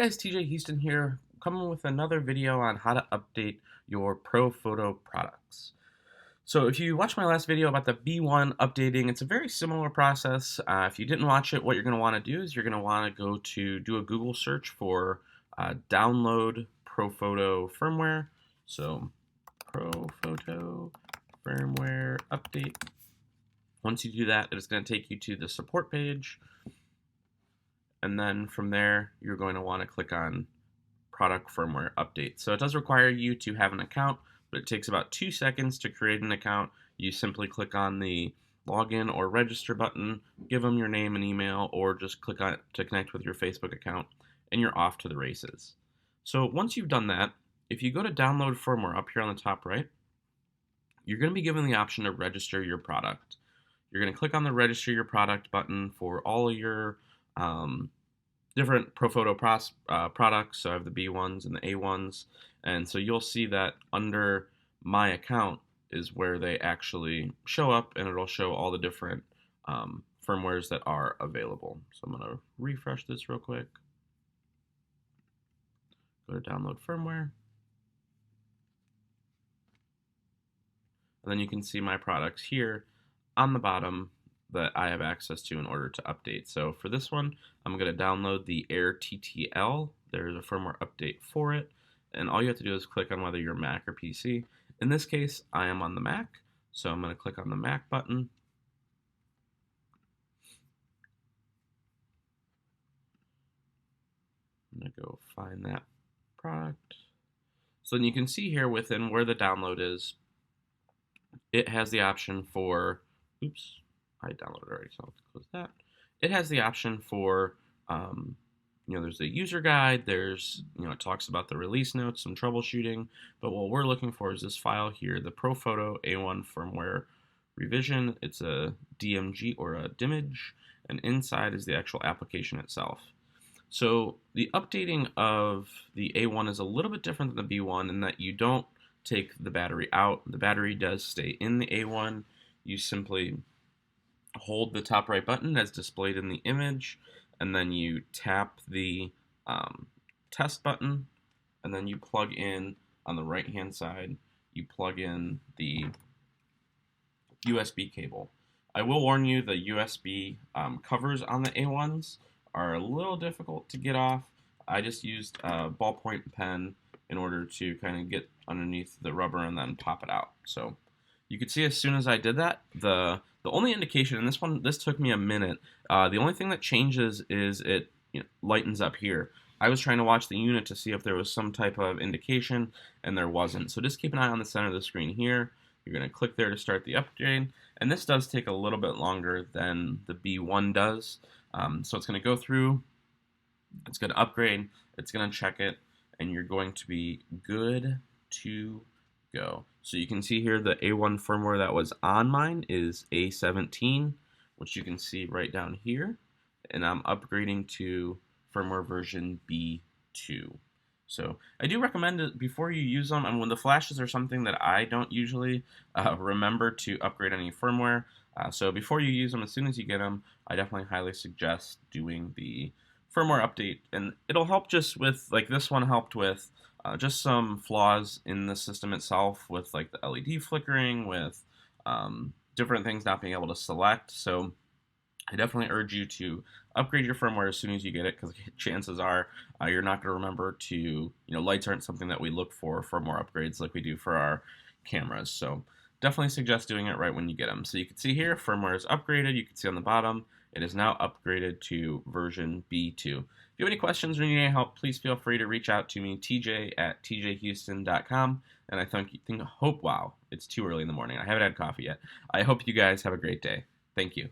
guys, TJ Houston here, coming with another video on how to update your Profoto products. So if you watched my last video about the B1 updating, it's a very similar process. If you didn't watch it, what you're going to want to do is you're going to want to go to do a Google search for download Profoto firmware. So Profoto firmware update. Once you do that, it's going to take you to the support page. And then from there, you're going to want to click on product firmware update. So it does require you to have an account, but it takes about 2 seconds to create an account. You simply click on the login or register button, give them your name and email, or just click on it to connect with your Facebook account, and you're off to the races. So once you've done that, if you go to download firmware up here on the top right, you're going to be given the option to register your product. You're going to click on the register your product button for all of your different Profoto products. So I have the B1s and the A1s, and so you'll see that under my account is where they actually show up, and it'll show all the different firmwares that are available. So I'm going to refresh this real quick. Go to download firmware. And then you can see my products here on the bottom that I have access to in order to update. So for this one, I'm going to download the Air TTL. There's a firmware update for it, and all you have to do is click on whether you're Mac or PC. In this case, I am on the Mac, so I'm going to click on the Mac button. I'm going to go find that product. So then you can see here within where the download is, it has the option for, oops, I downloaded already, so I'll close that. It has the option for, there's a user guide, there's, it talks about the release notes, some troubleshooting, but what we're looking for is this file here, the Profoto A1 firmware revision. It's a DMG or a DIMG, and inside is the actual application itself. So the updating of the A1 is a little bit different than the B1 in that you don't take the battery out. The battery does stay in the A1. You simply hold the top right button as displayed in the image, and then you tap the test button, and then you plug in on the right hand side, you plug in the USB cable. I will warn you, the USB covers on the A1s are a little difficult to get off. I just used a ballpoint pen in order to kind of get underneath the rubber and then pop it out. So you could see as soon as I did that, the only indication, and this took me a minute, the only thing that changes is it lightens up here. I was trying to watch the unit to see if there was some type of indication, and there wasn't. So just keep an eye on the center of the screen here. You're going to click there to start the upgrade, and this does take a little bit longer than the B1 does. So it's going to go through, it's going to upgrade, it's going to check it, and you're going to be good to go. So you can see here the A1 firmware that was on mine is A17, which you can see right down here, and I'm upgrading to firmware version B2. So I do recommend it before you use them, and when the flashes are something that I don't usually remember to upgrade any firmware. So before you use them, as soon as you get them, I definitely highly suggest doing the firmware update, and it'll help just with, like this one helped with just some flaws in the system itself with like the LED flickering, with different things not being able to select. So I definitely urge you to upgrade your firmware as soon as you get it, because chances are you're not going to remember to, lights aren't something that we look for more upgrades like we do for our cameras. So definitely suggest doing it right when you get them. So you can see here, firmware is upgraded. You can see on the bottom, it is now upgraded to version B2. If you have any questions or need any help, please feel free to reach out to me, tj@tjhouston.com. And wow, it's too early in the morning. I haven't had coffee yet. I hope you guys have a great day. Thank you.